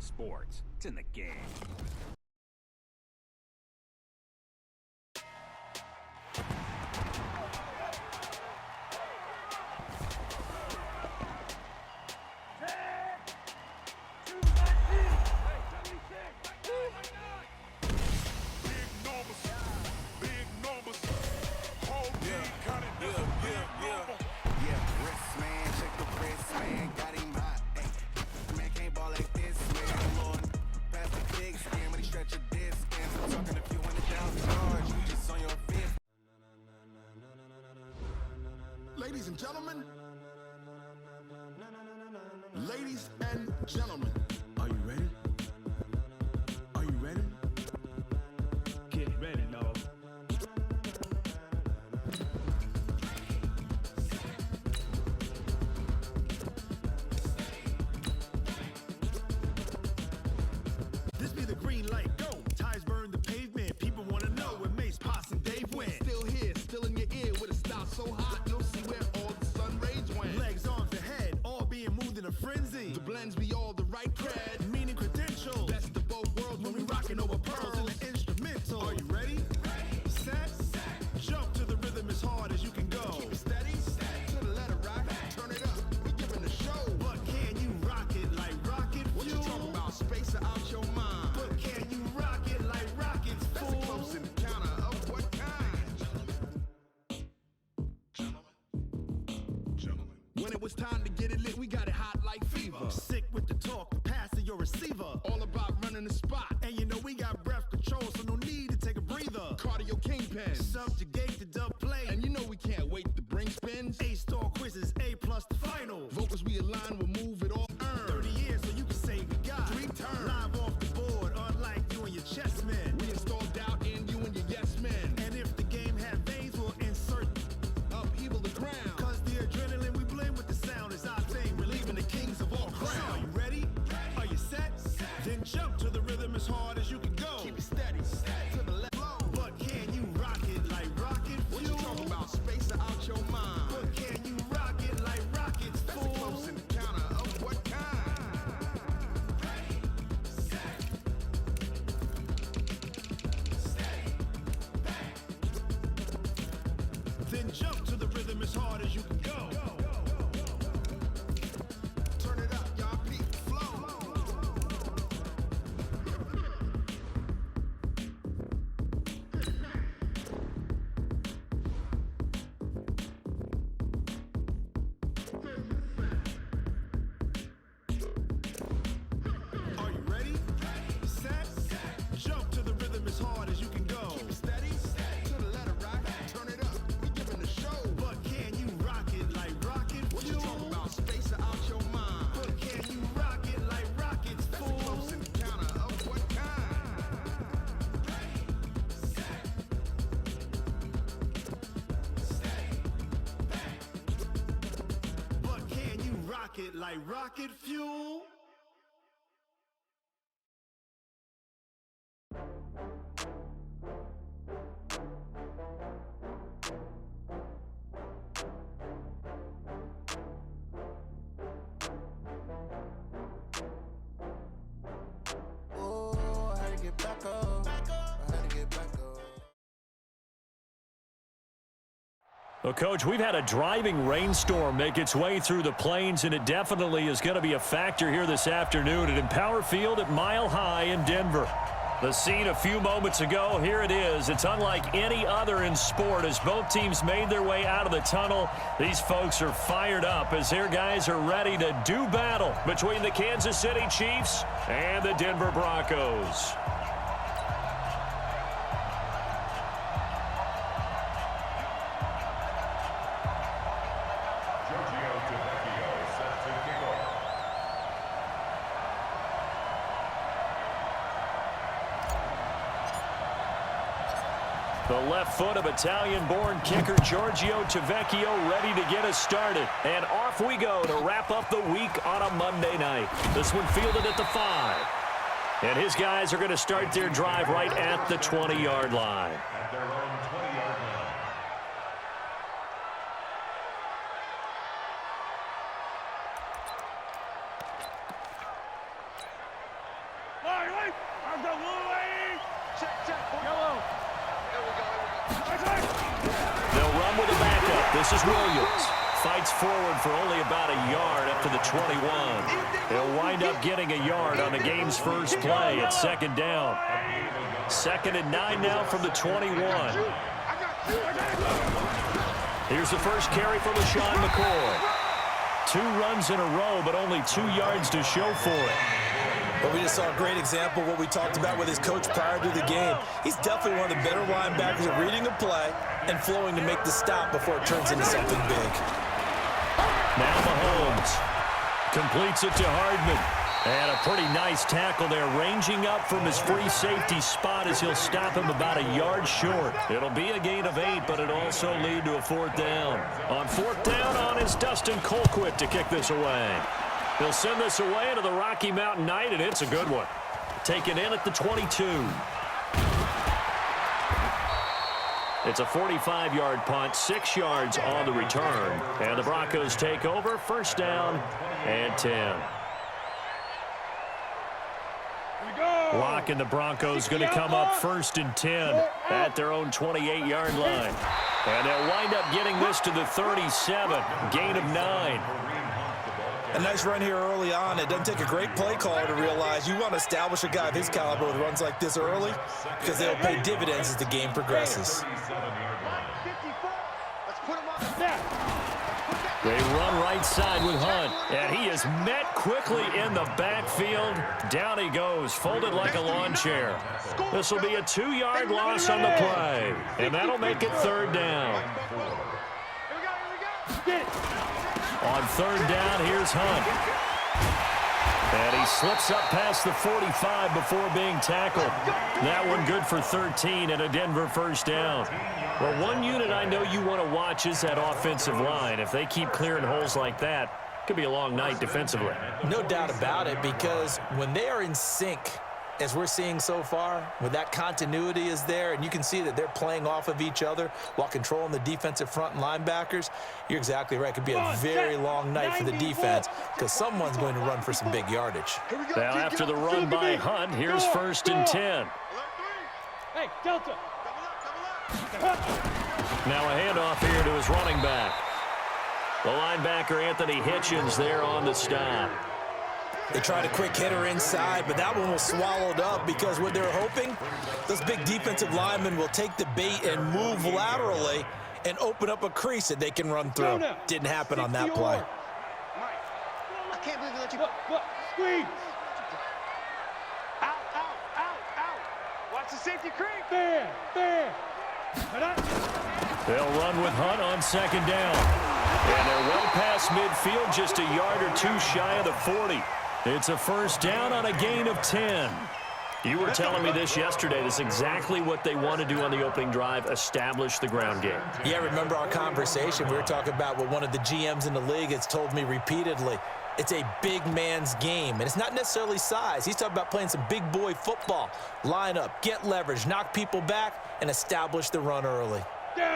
Sports. It's in the game. Ladies and gentlemen, ladies and gentlemen, are you ready? Are you ready? Get ready, y'all. This be the green light, go. Ties burn the pavement. People want to know where Mace, Potts, and Dave went. Still here, still in your ear with a style so hot. No see where all the sun rays went. Legs, arms, and head, all being moved in a frenzy. The blends be all the right cred, meaning credentials. Best of both worlds when we rockin' over pearls in the instrumental. Are you ready? Set, jump to the rhythm as hard as you can go. Keep it steady, to the letter rock. Turn it up, we giving the show. But can you rock it like rocket fuel? What you talking about? Space out your mind. But can you rock it like rockets, fool? That's a close encounter of what kind? Gentlemen. When it was time to get it lit, we got it hot like fever. Sick with the talk, the pass to your receiver. All about running the spot. And you know we got breath control, so no need to take a breather. Cardio kingpin, subjugate the dub play. And you know we can't wait to bring spins. A-star quizzes, A+ the final. Vocals we align, we'll move it all. 30 years so you can say we got 3 turns. Live off the board, unlike you and your chess men. We install doubt in you and your yes men. And if the game had veins, we'll insert upheaval the ground. Cause the adrenaline we blend with the sound is our thing, relieving the kings of all crowns. So are you ready? Are you set? Then jump to the rhythm as hard as you can go. Keep it steady, to the left. But can you rock it like rocket fuel? What you talking about? Space out your mind. But can you rock it like rockets, fool? That's a close encounter of what kind? Ready, set, steady, back. Then jump to the rhythm as hard as you can go. Turn it up, y'all, beat flow. Are you ready? Set, jump to the rhythm as hard as you can go. Keep it steady, to the letter rock. Turn it up, we giving the show. But can you rock it like rocket fuel? What you talking about? Space out your mind. But can you rock it like rockets, fool? That's a close encounter of what kind? Ready, set, steady, back. But can you rock it like rocket fuel? Oh, I had to get back up. I had to get back up. Well, Coach, we've had a driving rainstorm make its way through the plains, and it definitely is going to be a factor here this afternoon at Empower Field at Mile High in Denver. The scene a few moments ago, here it is. It's unlike any other in sport as both teams made their way out of the tunnel. These folks are fired up as their guys are ready to do battle between the Kansas City Chiefs and the Denver Broncos. The left foot of Italian-born kicker Giorgio Tavecchio ready to get us started. And off we go to wrap up the week on a Monday night. This one fielded at the 5. And his guys are going to start their drive right at the 20-yard line. At their own 20-yard line. They'll run with a backup. This is Williams. Fights forward for only about a yard up to the 21. He'll wind up getting a yard on the game's first play at second down. 2nd and 9 now from the 21. Here's the first carry for LaShawn McCoy. 2 runs in a row, but only 2 yards to show for it. But we just saw a great example of what we talked about with his coach prior to the game. He's definitely one of the better linebackers at reading a play and flowing to make the stop before it turns into something big. Now Mahomes completes it to Hardman. And a pretty nice tackle there, ranging up from his free safety spot as he'll stop him about a yard short. It'll be a gain of 8, but it'll also lead to a 4th down. On 4th down on is Dustin Colquitt to kick this away. He'll send this away into the Rocky Mountain night, and it's a good one. Taken in at the 22. It's a 45-yard punt, 6 yards on the return. And the Broncos take over, 1st down and 10. Lock and the Broncos going to come up 1st and 10 at their own 28-yard line. And they'll wind up getting this to the 37, gain of 9. A nice run here early on. It doesn't take a great play caller to realize you want to establish a guy of his caliber with runs like this early because they'll pay dividends as the game progresses. They run right side with Hunt, and he is met quickly in the backfield. Down he goes, folded like a lawn chair. This will be a 2-yard loss on the play, and that'll make it 3rd down. On 3rd down, here's Hunt. And he slips up past the 45 before being tackled. That one good for 13 and a Denver 1st down. Well, one unit I know you want to watch is that offensive line. If they keep clearing holes like that, it could be a long night defensively. No doubt about it, because when they are in sync, as we're seeing so far, when that continuity is there and you can see that they're playing off of each other while controlling the defensive front and linebackers, you're exactly right. It could be a very long night for the defense because someone's going to run for some big yardage. Now after the run by Hunt, here's 1st and 10. Hey, Delta. Now a handoff here to his running back. The linebacker Anthony Hitchens there on the stop. They tried a quick hitter inside, but that one was swallowed up because what they're hoping, those big defensive linemen will take the bait and move laterally and open up a crease that they can run through. Didn't happen on that play. I can't believe they let you go. Squeeze. Out, out, out, out. Watch the safety creep. There. They'll run with Hunt on 2nd down. And they're well past midfield, just a yard or 2 shy of the 40. It's a 1st down on a gain of 10. You were telling me this yesterday. This is exactly what they want to do on the opening drive, establish the ground game. Yeah, remember our conversation? We were talking about what one of the GMs in the league has told me repeatedly. It's a big man's game, and it's not necessarily size. He's talking about playing some big boy football. Line up, get leverage, knock people back, and establish the run early.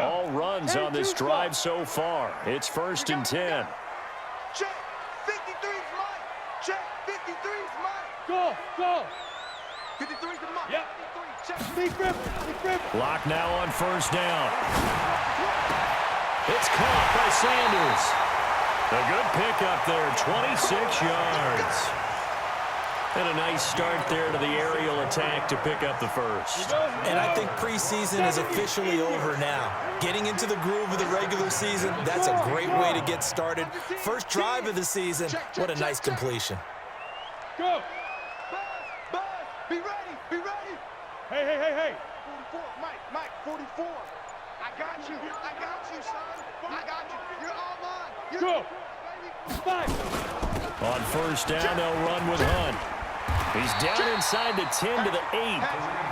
All runs on this drive so far. It's 1st and 10. Check. 53's mine. Check. 53's mine. Go. 53's the mine. Yep. 53. Check. Big grip. Lock now on 1st down. It's caught by Sanders. A good pickup there, 26 yards. And a nice start there to the aerial attack to pick up the 1st. And I think preseason is officially over now. Getting into the groove of the regular season, that's a great way to get started. First drive of the season, what a nice completion. Go. Buzz, be ready. Hey. 44, Mike, 44. I got you, son. I got you. You're all mine. Go. 5. On 1st down, they'll run with Hunt. He's down inside the 10 to the 8,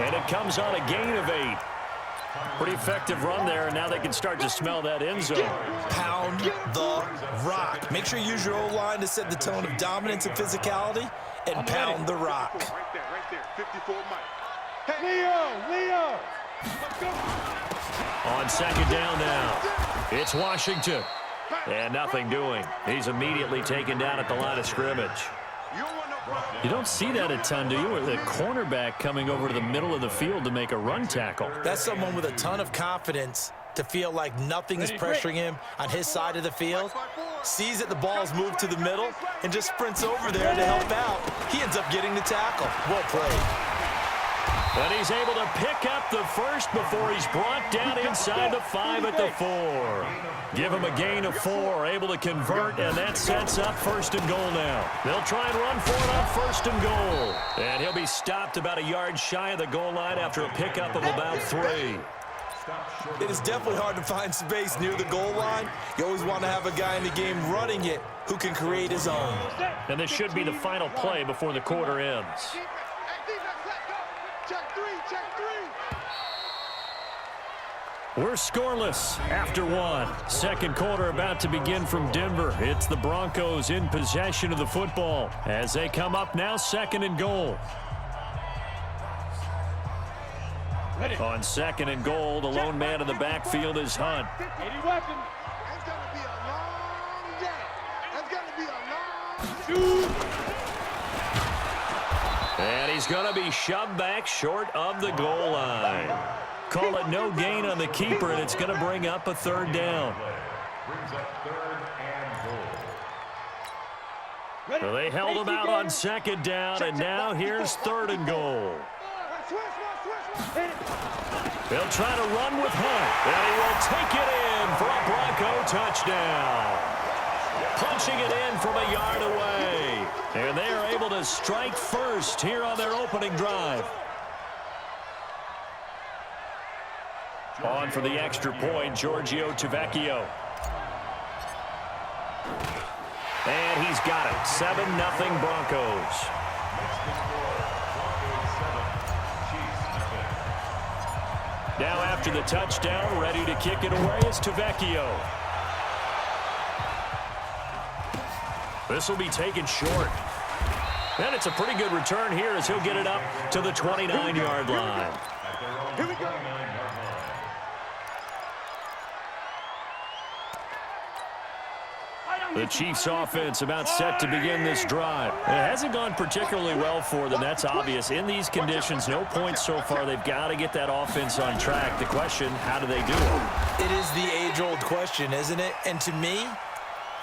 and it comes on a gain of 8. Pretty effective run there, and now they can start to smell that end zone. Pound the rock. Make sure you use your O-line to set the tone of dominance and physicality, and pound the rock. Right there. 54 Mike. Hey, Leo. Let's go. On 2nd down now, it's Washington. And nothing doing. He's immediately taken down at the line of scrimmage. You don't want no You don't see that a ton, do you? Or the cornerback coming over to the middle of the field to make a run tackle. That's someone with a ton of confidence to feel like nothing is pressuring him on his side of the field. Sees that the ball's moved to the middle and just sprints over there to help out. He ends up getting the tackle. Well played. And he's able to pick up the first before he's brought down inside the 5 at the 4. Give him a gain of 4, able to convert, and that sets up 1st and goal now. They'll try and run for it on 1st and goal. And he'll be stopped about a yard shy of the goal line after a pickup of about 3. It is definitely hard to find space near the goal line. You always want to have a guy in the game running it who can create his own. And this should be the final play before the quarter ends. We're scoreless after 1. Second quarter about to begin from Denver. It's the Broncos in possession of the football as they come up now 2nd and goal. On 2nd and goal, the lone man in the backfield is Hunt. It's going to be a long day. It's going to be a long And he's going to be shoved back short of the goal line. Call it no gain on the keeper, and it's going to bring up a 3rd down. So they held him out on 2nd down, and now here's 3rd and goal. They'll try to run with Hunt, and he will take it in for a Bronco touchdown. Punching it in from a yard away. And they are able to strike first here on their opening drive. On for the extra point, Giorgio Tavecchio. And he's got it. 7-0 Broncos. Now after the touchdown, ready to kick it away is Tavecchio. This will be taken short. And it's a pretty good return here as he'll get it up to the 29-yard line. Here we go. The Chiefs offense about set to begin this drive. It hasn't gone particularly well for them. That's obvious. In these conditions, no points so far. They've got to get that offense on track. The question, how do they do it? It is the age-old question, isn't it? And to me,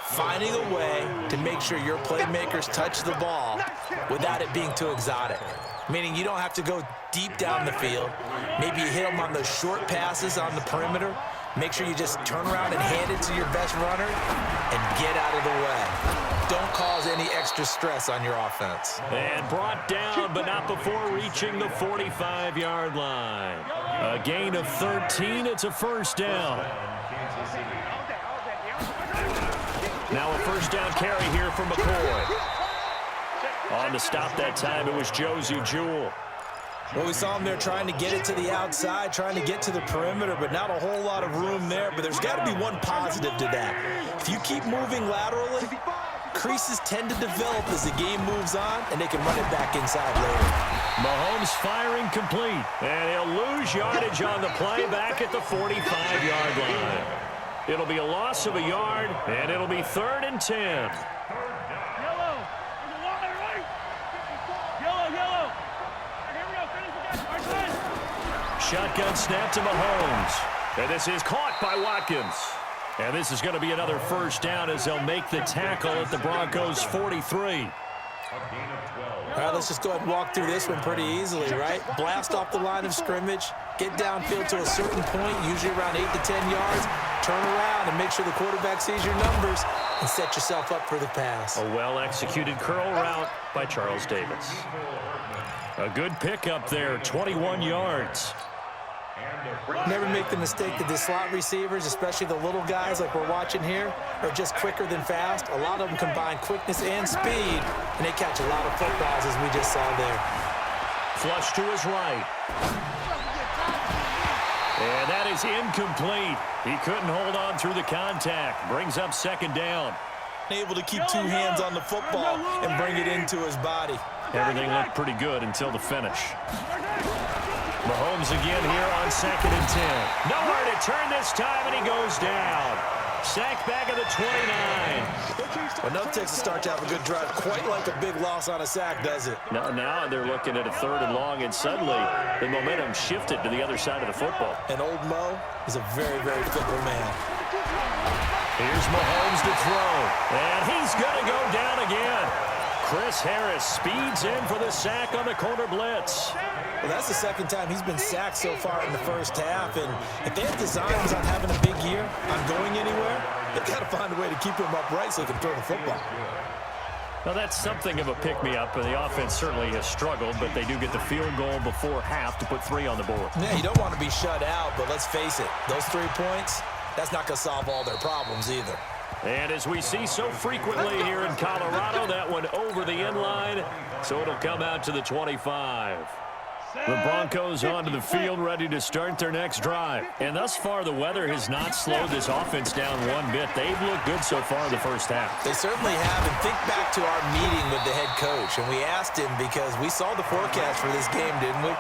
finding a way to make sure your playmakers touch the ball without it being too exotic. Meaning you don't have to go deep down the field. Maybe you hit them on those short passes on the perimeter. Make sure you just turn around and hand it to your best runner and get out of the way. Don't cause any extra stress on your offense. And brought down, but not before reaching the 45-yard line. A gain of 13. It's a 1st down. Now a 1st down carry here from McCoy. On to stop that time, it was Josie Jewell. Well, we saw him there trying to get it to the outside, trying to get to the perimeter, but not a whole lot of room there. But there's got to be one positive to that. If you keep moving laterally, creases tend to develop as the game moves on, and they can run it back inside later. Mahomes firing complete, and he'll lose yardage on the play back at the 45-yard line. It'll be a loss of a yard, and it'll be 3rd and 10. Shotgun snap to Mahomes. And this is caught by Watkins. And this is going to be another 1st down as they'll make the tackle at the Broncos' 43. All right, let's just go ahead and walk through this one pretty easily, right? Blast off the line of scrimmage, get downfield to a certain point, usually around 8 to 10 yards, turn around and make sure the quarterback sees your numbers and set yourself up for the pass. A well-executed curl route by Charles Davis. A good pickup there, 21 yards. Never make the mistake that the slot receivers, especially the little guys like we're watching here, are just quicker than fast. A lot of them combine quickness and speed, and they catch a lot of footballs, as we just saw there. Flush to his right. And that is incomplete. He couldn't hold on through the contact. Brings up 2nd down. Able to keep 2 hands on the football and bring it into his body. Everything looked pretty good until the finish. Mahomes again here on 2nd and 10. Nowhere to turn this time, and he goes down. Sacked back at the 29. Well, nothing takes a start to have a good drive, quite like a big loss on a sack, does it? Now they're looking at a 3rd and long, and suddenly the momentum shifted to the other side of the football. And old Mo is a very, very fickle man. Here's Mahomes to throw, and he's going to go down again. Chris Harris speeds in for the sack on the corner blitz. Well, that's the second time he's been sacked so far in the first half, and if they have designs on having a big year, on going anywhere, they've got to find a way to keep him upright so he can throw the football. Now, that's something of a pick-me-up, and the offense certainly has struggled, but they do get the field goal before half to put 3 on the board. Yeah, you don't want to be shut out, but let's face it, those 3 points, that's not going to solve all their problems either. And as we see so frequently here in Colorado, that one over the end line, so it'll come out to the 25. The Broncos onto the field, ready to start their next drive. And thus far, the weather has not slowed this offense down one bit. They've looked good so far in the first half. They certainly have. And think back to our meeting with the head coach. And we asked him because we saw the forecast for this game, didn't we?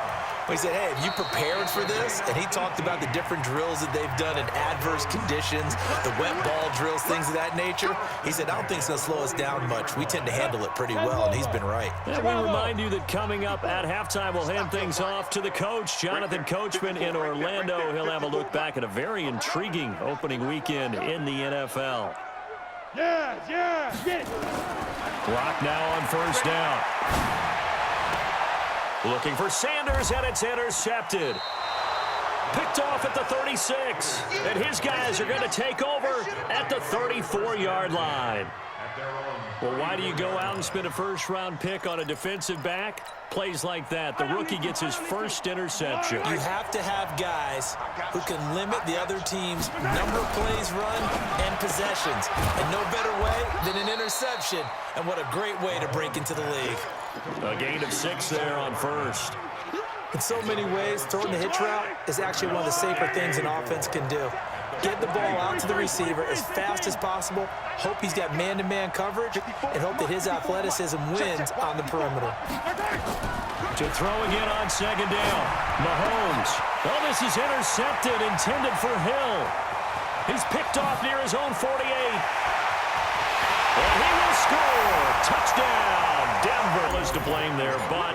We said, hey, have you prepared for this? And he talked about the different drills that they've done in adverse conditions, the wet ball drills, things of that nature. He said, I don't think it's going to slow us down much. We tend to handle it pretty well, and he's been right. And we remind you that coming up at halftime, we'll hand things off to the coach, Jonathan Coachman in Orlando. He'll have a look back at a very intriguing opening weekend in the NFL. Yeah, get it. Clock now on first down. Looking for Sanders, and it's intercepted. Picked off at the 36. And his guys are going to take over at the 34-yard line. Well, why do you go out and spend a first-round pick on a defensive back? Plays like that. The rookie gets his first interception. You have to have guys who can limit the other team's number of plays run and possessions. And no better way than an interception. And what a great way to break into the league. A gain of 6 there on first. In so many ways, throwing the hitch route is actually one of the safer things an offense can do. Get the ball out to the receiver as fast as possible, hope he's got man-to-man coverage, and hope that his athleticism wins on the perimeter. To throw again on second down. Mahomes. Oh, this is intercepted, intended for Hill. He's picked off near his own 48. And he will score. Touchdown. Denver is to blame there, but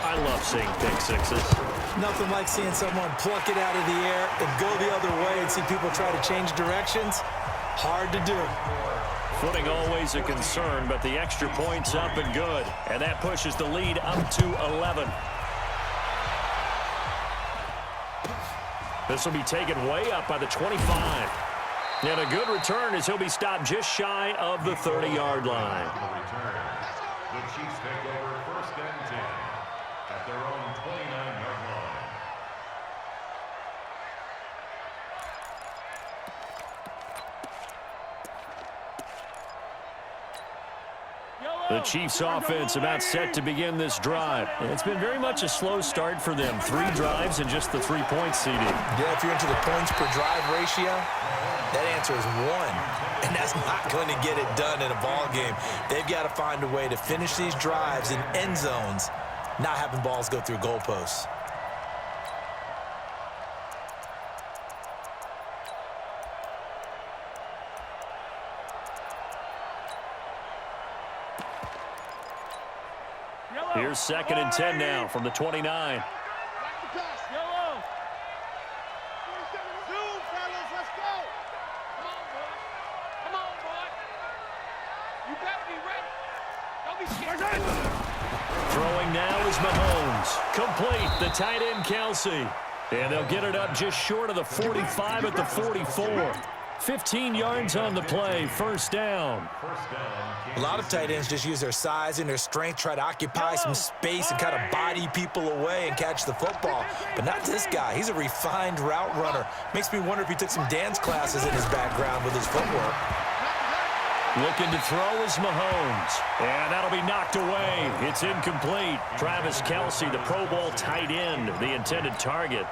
I love seeing pick sixes. Nothing like seeing someone pluck it out of the air and go the other way and see people try to change directions. Hard to do. Footing always a concern, but the extra point's up and good. And that pushes the lead up to 11. This will be taken way up by the 25. And a good return as he'll be stopped just shy of the 30-yard line. The Chiefs take over 1st and 10 at their own 29-yard line. The Chiefs offense about set to begin this drive. It's been very much a slow start for them. 3 drives and just the 3 points seeded. Yeah, if you're into the points per drive ratio, that answer is 1. And that's not going to get it done in a ball game. They've got to find a way to finish these drives in end zones, not having balls go through goalposts. Here's 2nd and 10 now from the 29. Yellow. Zoom, fellas, let's go. Come on, boy. You better be ready. Don't be scared. Throwing now is Mahomes. Complete, the tight end Kelsey. And they'll get it up just short of the 45 at the 44. 15 yards on the play, first down. A lot of tight ends just use their size and their strength, try to occupy some space and kind of body people away and catch the football. But not this guy. He's a refined route runner. Makes me wonder if he took some dance classes in his background with his footwork. Looking to throw is Mahomes. And that'll be knocked away. It's incomplete. Travis Kelsey, the Pro Bowl tight end, the intended target.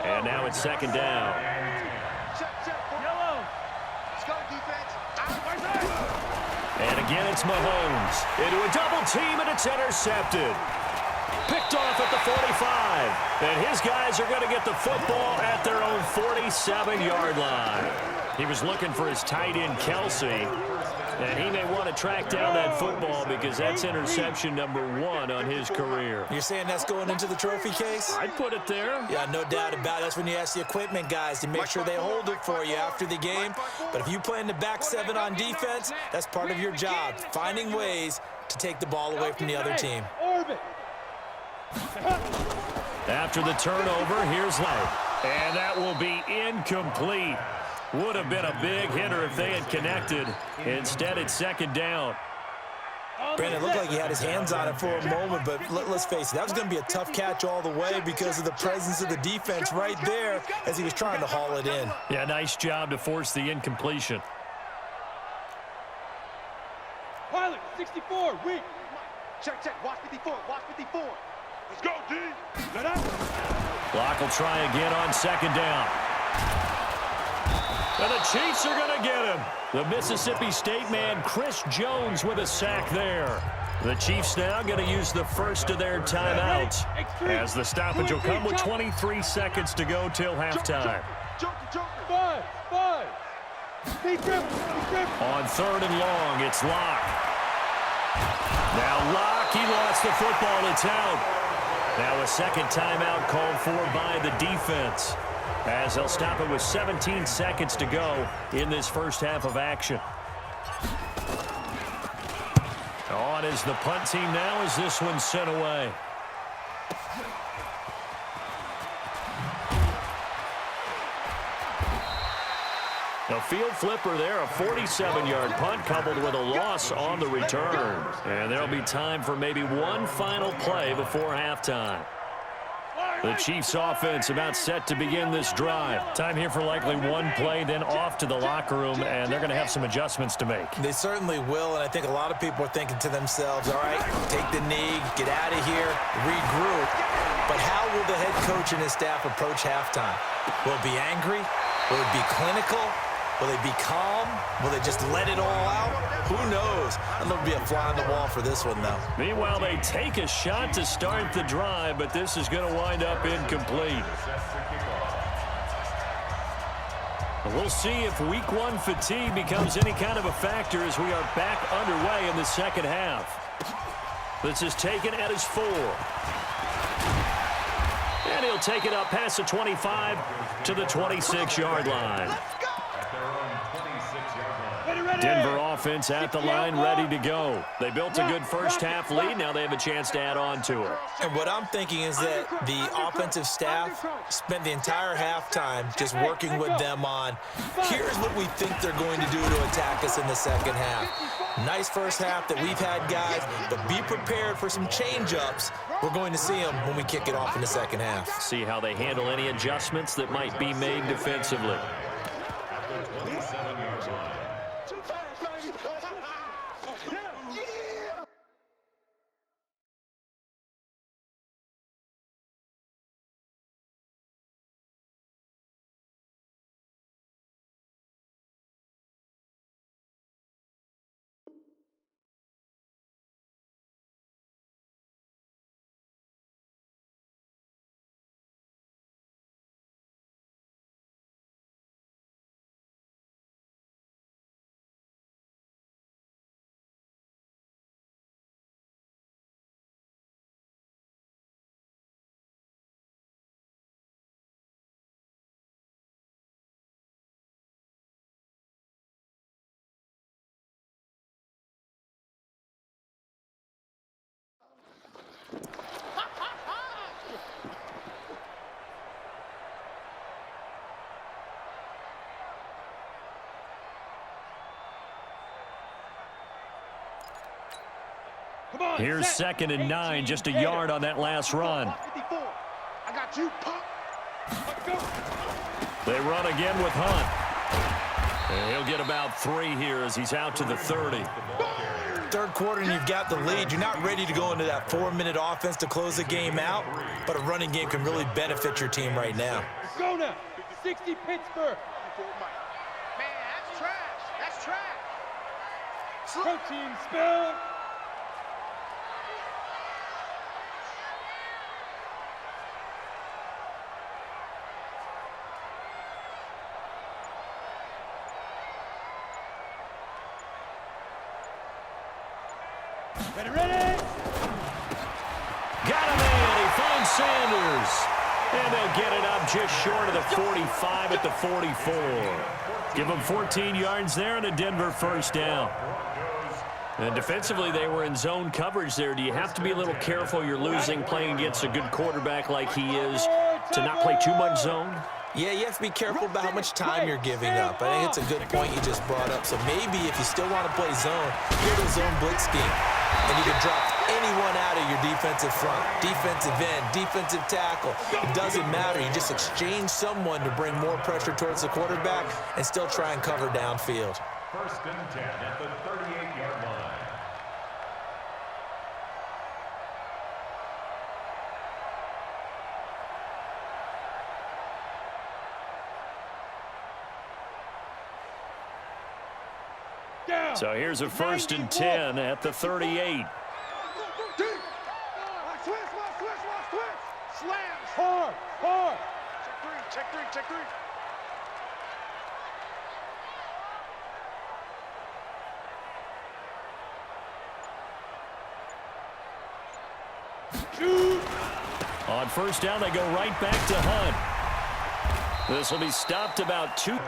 And now it's 2nd down. And again, it's Mahomes into a double team, and it's intercepted. Picked off at the 45. And his guys are going to get the football at their own 47-yard line. He was looking for his tight end, Kelsey, and he may want to track down that football because that's interception number 1 on his career. You're saying that's going into the trophy case? I'd put it there. Yeah, no doubt about it. That's when you ask the equipment guys to make sure they hold it for you after the game. But if you play in the back 7 on defense, that's part of your job, finding ways to take the ball away from the other team. After the turnover, here's Light. And that will be incomplete. Would have been a big hitter if they had connected. Instead, it's second down. Brandon, it looked like he had his hands on it for a moment, but let's face it, that was going to be a tough catch all the way because of the presence of the defense right there as he was trying to haul it in. Yeah, nice job to force the incompletion. Pilot, 64, weak. Check, watch 54, watch 54. Let's go, D. Let up. Block will try again on second down. And the Chiefs are going to get him. The Mississippi State man, Chris Jones, with a sack there. The Chiefs now going to use the first of their timeouts as the stoppage will come with 23 seconds to go till halftime. Five. On third and long, it's Locke. Now Locke, he lost the football. It's out. Now a second timeout called for by the defense, as they'll stop it with 17 seconds to go in this first half of action. On is the punt team now as this one's sent away. A field flipper there, a 47-yard punt coupled with a loss on the return. And there'll be time for maybe one final play before halftime. The Chiefs offense about set to begin this drive. Time here for likely one play, then off to the locker room, and they're going to have some adjustments to make. They certainly will, and I think a lot of people are thinking to themselves, all right, take the knee, get out of here, regroup. But how will the head coach and his staff approach halftime? Will it be angry? Will it be clinical? Will they be calm? Will they just let it all out? Who knows? I'd love to be a fly on the wall for this one, though. Meanwhile, they take a shot to start the drive, but this is going to wind up incomplete. We'll see if week 1 fatigue becomes any kind of a factor as we are back underway in the second half. This is taken at his 4. And he'll take it up past the 25 to the 26-yard line. Denver offense at the line, ready to go. They built a good first half lead. Now they have a chance to add on to it. And what I'm thinking is that the offensive staff spent the entire halftime just working with them on, here's what we think they're going to do to attack us in the second half. Nice first half that we've had, guys, but be prepared for some change-ups. We're going to see them when we kick it off in the second half. See how they handle any adjustments that might be made defensively. Here's second and 9, just a yard on that last run. I got you, pop. Let's go. They run again with Hunt. And he'll get about 3 here as he's out to the 30. Third quarter and you've got the lead. You're not ready to go into that 4-minute offense to close the game out, but a running game can really benefit your team right now. Go now. 60 Pittsburgh. Man, that's trash. That's trash. Protein spill. Ready? Got him in. He finds Sanders. And they'll get it up just short of the 45 at the 44. Give them 14 yards there and a Denver first down. And defensively, they were in zone coverage there. Do you have to be a little careful? You're losing playing against a good quarterback like he is to not play too much zone? Yeah, you have to be careful about how much time you're giving up. I think it's a good point you just brought up. So maybe if you still want to play zone, get a zone blitz scheme. And you can drop anyone out of your defensive front, defensive end, defensive tackle. It doesn't matter. You just exchange someone to bring more pressure towards the quarterback and still try and cover downfield. First and 10 at the 38-yard line. So here's a first and 10 at the 38. Switch. Slams. Hard. Check three. Shoot. On first down, they go right back to Hunt. This will be stopped about 2.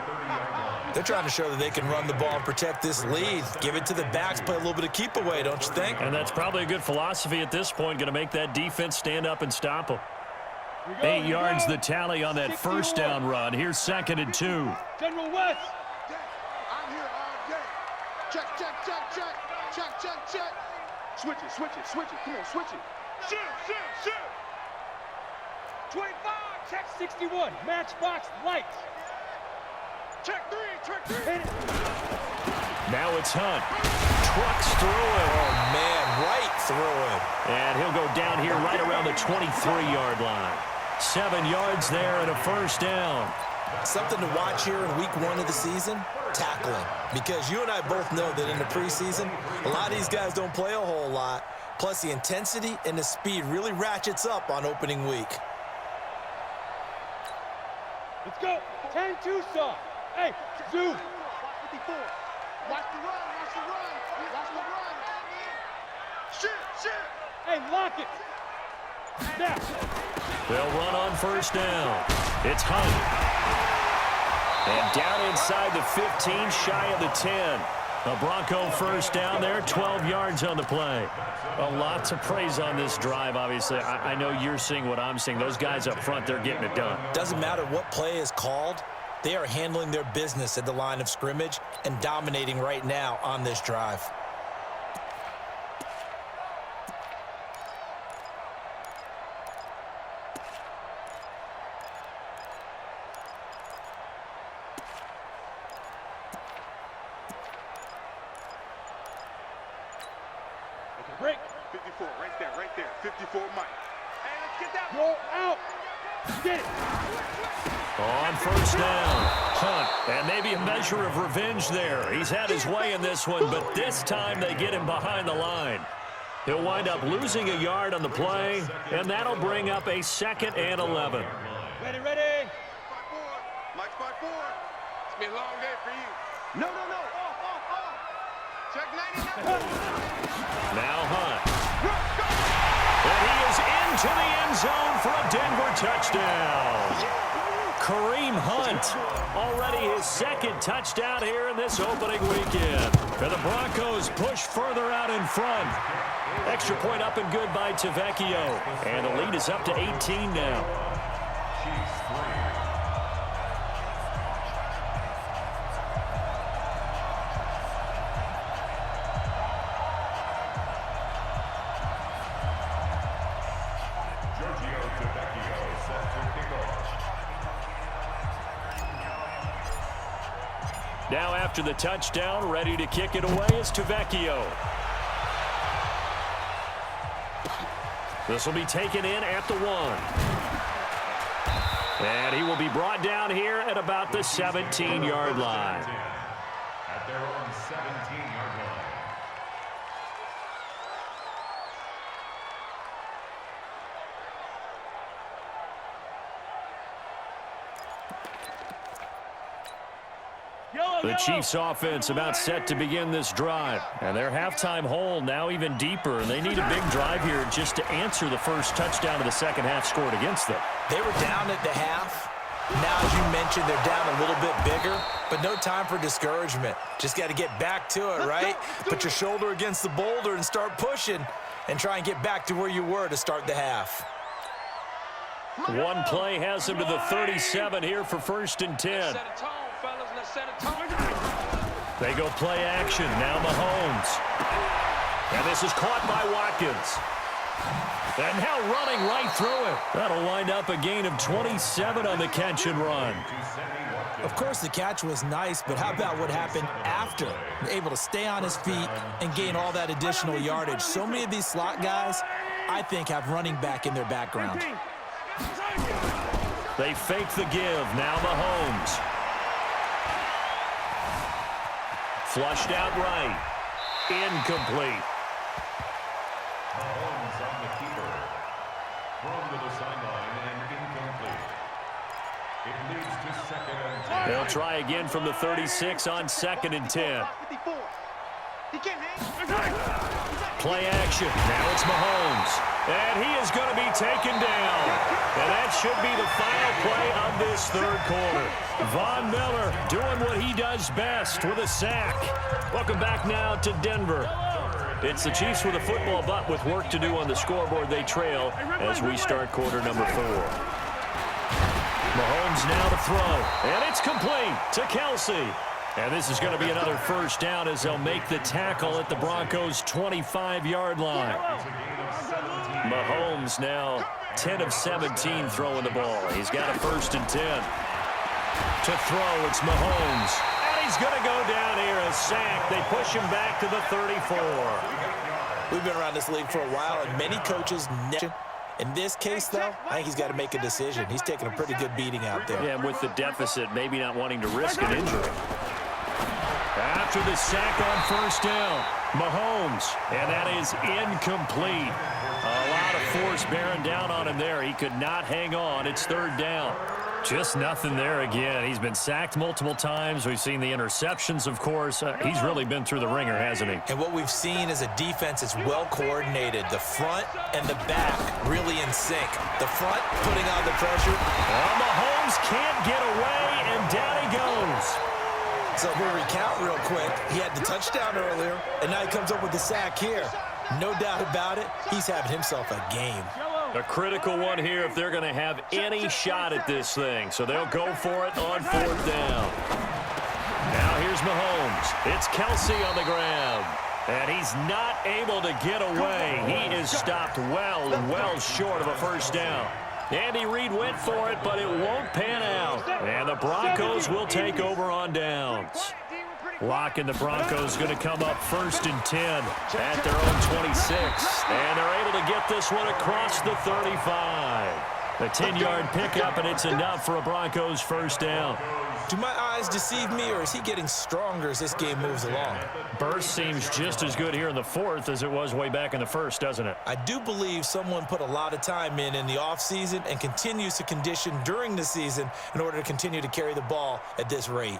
They're trying to show that they can run the ball and protect this lead. Give it to the backs, play a little bit of keep away, don't you think? And that's probably a good philosophy at this point, going to make that defense stand up and stop them. 8 yards the tally on that first down run. Here's second and 2. General West. I'm here all day. Check. Switch it. Come on, switch it. Shoot. 25. Check 61. Matchbox lights. Check three. Hit it. Now it's Hunt. Trucks through him. Oh, man, right through him. And he'll go down here right around the 23-yard line. 7 yards there and a first down. Something to watch here in week 1 of the season, tackling. Because you and I both know that in the preseason, a lot of these guys don't play a whole lot. Plus, the intensity and the speed really ratchets up on opening week. Let's go. 10 Tucson. Hey, zoom. 54. Watch the run. Shoot. Hey, lock it. Snap. They'll run on first down. It's Hunt. And down inside the 15, shy of the 10. A Bronco first down there, 12 yards on the play. A lot to praise on this drive, obviously. I know you're seeing what I'm seeing. Those guys up front, they're getting it done. Doesn't matter what play is called. They are handling their business at the line of scrimmage and dominating right now on this drive. Break. 54, right there. 54, Mike. Hey, let's get that. Roll out. Get it. On first down, Hunt, and maybe a measure of revenge there. He's had his way in this one, but this time they get him behind the line. He'll wind up losing a yard on the play, and that'll bring up a 2nd and 11. Ready. 5-4. Mike 5-4. It's been a long day for you. No. Off. Check 99. Now Hunt. And he is into the end zone for a Denver touchdown. Kareem Hunt, already his 2nd touchdown here in this opening weekend. And the Broncos push further out in front. Extra point up and good by Tavecchio. And the lead is up to 18 now. Now after the touchdown, ready to kick it away is Tavecchio. This will be taken in at the 1. And he will be brought down here at about the 17-yard line. At their own 17-yard line. The Chiefs offense about set to begin this drive. And their halftime hole now even deeper. And they need a big drive here just to answer the first touchdown of the second half scored against them. They were down at the half. Now, as you mentioned, they're down a little bit bigger, but no time for discouragement. Just got to get back to it, right? Put your shoulder against the boulder and start pushing and try and get back to where you were to start the half. One play has him to the 37 here for 1st and 10. They go play action. Now Mahomes. And this is caught by Watkins. And now running right through it. That'll wind up a gain of 27 on the catch and run. Of course, the catch was nice, but how about what happened after? Able to stay on his feet and gain all that additional yardage. So many of these slot guys, I think, have running back in their background. They fake the give. Now Mahomes. Flushed out right. Incomplete. Mahomes on the keeper. Thrown to the sideline and incomplete. It leads to 2nd and 10. They'll try again from the 36 on 2nd and 10. Play action. Now it's Mahomes. And he is going to be taken down. And that should be the final play of this 3rd quarter. Von Miller doing what he does best with a sack. Welcome back now to Denver. It's the Chiefs with a football, but with work to do on the scoreboard, they trail as we start quarter number 4. Mahomes now to throw. And it's complete to Kelsey. And this is going to be another 1st down as they'll make the tackle at the Broncos' 25-yard line. Mahomes now 10 of 17 throwing the ball. He's got a 1st and 10. To throw, it's Mahomes. And he's going to go down here, a sack. They push him back to the 34. We've been around this league for a while, and many coaches never. In this case, though, I think he's got to make a decision. He's taking a pretty good beating out there. Yeah, with the deficit, maybe not wanting to risk an injury. After the sack on 1st down, Mahomes, and that is incomplete. A lot of force bearing down on him there. He could not hang on. It's 3rd down. Just nothing there again. He's been sacked multiple times. We've seen the interceptions, of course. He's really been through the ringer, hasn't he? And what we've seen is a defense that's well coordinated. The front and the back really in sync. The front putting on the pressure. Well, Mahomes can't get away, and down he goes. So if we recount real quick, he had the touchdown earlier, and now he comes up with the sack here. No doubt about it, he's having himself a game. A critical one here if they're going to have any shot at this thing. So they'll go for it on 4th down. Now here's Mahomes. It's Kelsey on the ground. And he's not able to get away. He is stopped well short of a 1st down. Andy Reid went for it, but it won't pan out. And the Broncos will take over on downs. Lock and the Broncos going to come up 1st and 10 at their own 26. And they're able to get this one across the 35. A 10-yard pickup, and it's enough for a Broncos 1st down. Do my eyes deceive me, or is he getting stronger as this game moves along? Burst seems just as good here in the 4th as it was way back in the 1st, doesn't it? I do believe someone put a lot of time in the offseason and continues to condition during the season in order to continue to carry the ball at this rate.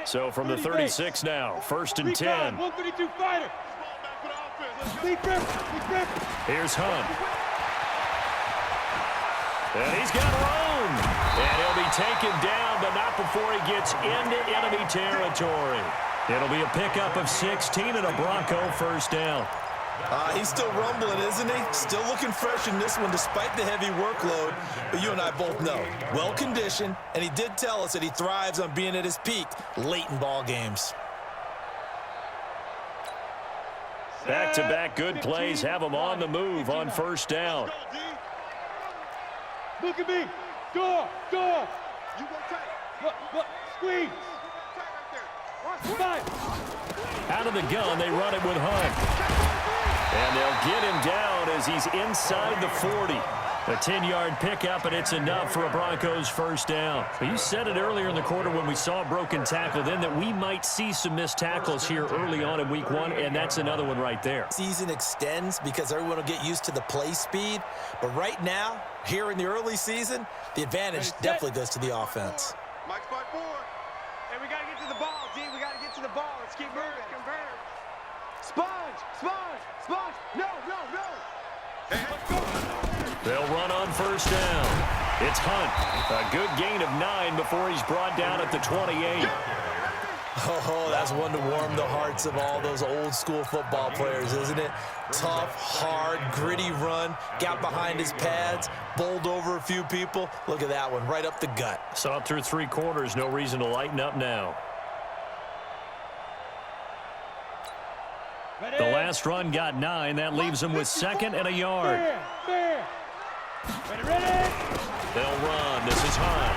So from the 36 now, 1st and 10. 132 fighter. Here's Hunt. And he's got room. And he'll be taken down, but not before he gets into enemy territory. It'll be a pickup of 16 and a Bronco 1st down. He's still rumbling, isn't he? Still looking fresh in this one despite the heavy workload. But you and I both know, well-conditioned, and he did tell us that he thrives on being at his peak late in ball games. Back-to-back good plays have him on the move on 1st down. Look at me. Door. You go tight. Look. Squeeze. Out of the gun, they run it with Hunt. And they'll get him down as he's inside the 40. A 10-yard pickup, and it's enough for a Broncos first down. You said it earlier in the quarter when we saw a broken tackle then that we might see some missed tackles here early on in week 1, and that's another one right there. Season extends because everyone will get used to the play speed. But right now, here in the early season, the advantage definitely goes to the offense. Mike spot 4. Hey, we got to get to the ball, D. We got to get to the ball. Let's keep moving. Converge. Sponge. Sponge. Sponge. No, no, no. Let's go. They'll run on first down. It's Hunt. A good gain of 9 before he's brought down at the 28. Oh, that's one to warm the hearts of all those old school football players, isn't it? Tough, hard, gritty run. Got behind his pads, bowled over a few people. Look at that one, right up the gut. Saw through 3 quarters. No reason to lighten up now. The last run got 9. That leaves him with 2nd and a yard. Ready. They'll run. This is Hunt.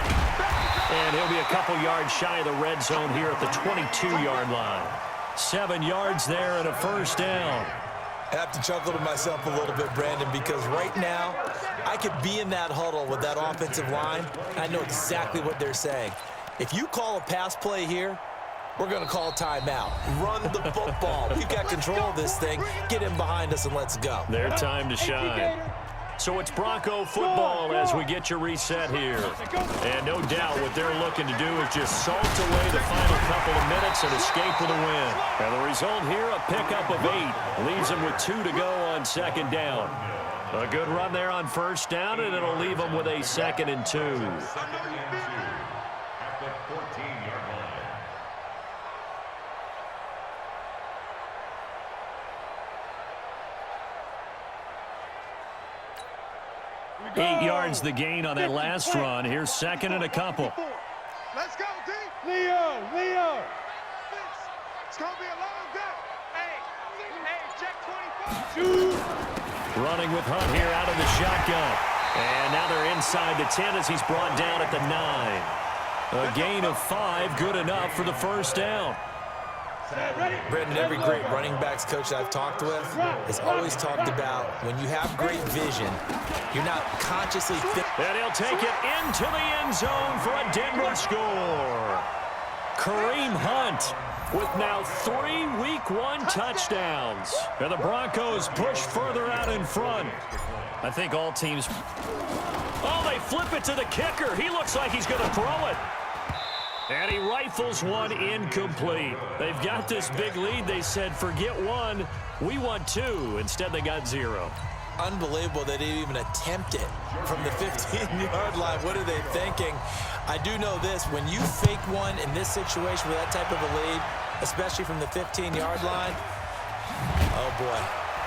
And he'll be a couple yards shy of the red zone here at the 22-yard line. 7 yards there and a first down. I have to chuckle to myself a little bit, Brandon, because right now I could be in that huddle with that offensive line. I know exactly what they're saying. If you call a pass play here, we're going to call a timeout. Run the football. We've got control of this thing. Get in behind us and let's go. Their time to shine. So it's Bronco football as we get you reset here. And no doubt what they're looking to do is just salt away the final couple of minutes and escape with a win. And the result here, a pickup of 8. Leaves them with 2 to go on 2nd down. A good run there on first down, and it'll leave them with a 2nd and 2. At the 14-yard line. 8 yards the gain on that last run. Here's 2nd and a couple. Let's go, D. Leo. It's going to be a long day. Hey, check 25. Running with Hunt here out of the shotgun. And now they're inside the 10 as he's brought down at the 9. A gain of 5, good enough for the first down. Brendan, every great running backs coach I've talked with has always talked about when you have great vision, you're not consciously thinking. And he'll take it into the end zone for a Denver score. Kareem Hunt with now 3 Week 1 touchdowns. And the Broncos push further out in front. I think all teams... Oh, they flip it to the kicker. He looks like he's going to throw it. And he rifles one incomplete. They've got this big lead. They said, forget 1, we want 2. Instead, they got 0. Unbelievable they didn't even attempt it from the 15-yard line. What are they thinking? I do know this. When you fake one in this situation with that type of a lead, especially from the 15-yard line, oh, boy.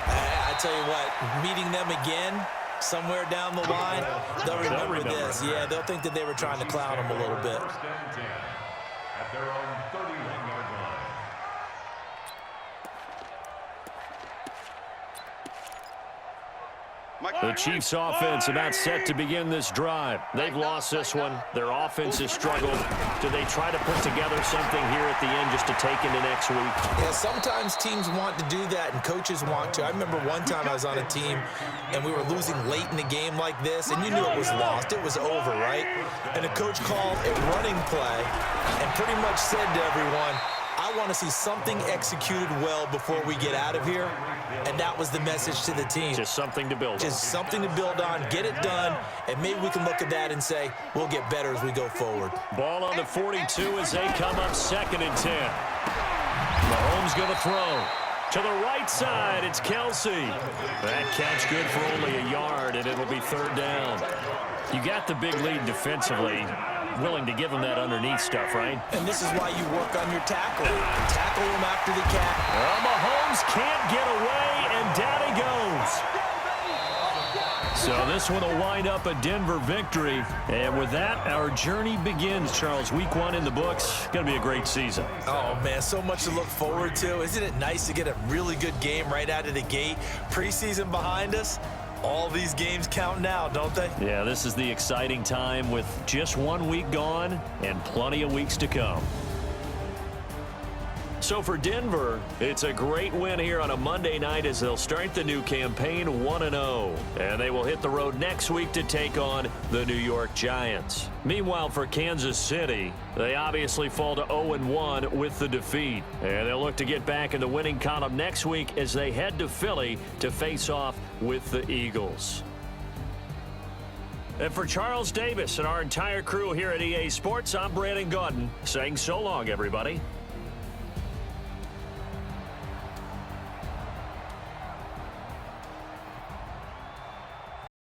I tell you what, meeting them again somewhere down the line, they'll remember this. Yeah, they'll think that they were trying to clown them a little bit. First and 10 at their own 31-yard line. The Chiefs' offense about set to begin this drive. They've lost this one. Their offense has struggled. Do they try to put together something here at the end just to take into next week? Yeah, sometimes teams want to do that and coaches want to. I remember one time I was on a team and we were losing late in the game like this, and you knew it was lost. It was over, right? And the coach called a running play and pretty much said to everyone, I want to see something executed well before we get out of here. And that was the message to the team. Just something to build on. Just something to build on, get it done, and maybe we can look at that and say, we'll get better as we go forward. Ball on the 42 as they come up 2nd and 10. Mahomes going to throw. To the right side, it's Kelsey. That catch good for only a yard, and it'll be 3rd down. You got the big lead defensively. Willing to give him that underneath stuff, right? And this is why you work on your tackle. Tackle him after the catch. Well, Mahomes can't get away, and down he goes. So this one will wind up a Denver victory. And with that, our journey begins, Charles. Week 1 in the books. Going to be a great season. Oh, man, so much to look forward to. Isn't it nice to get a really good game right out of the gate? Preseason behind us. All these games count now, don't they? Yeah, this is the exciting time with just 1 week gone and plenty of weeks to come. So for Denver, it's a great win here on a Monday night as they'll start the new campaign 1-0. And they will hit the road next week to take on the New York Giants. Meanwhile, for Kansas City, they obviously fall to 0-1 with the defeat. And they'll look to get back in the winning column next week as they head to Philly to face off with the Eagles. And for Charles Davis and our entire crew here at EA Sports, I'm Brandon Gaudin saying so long, everybody.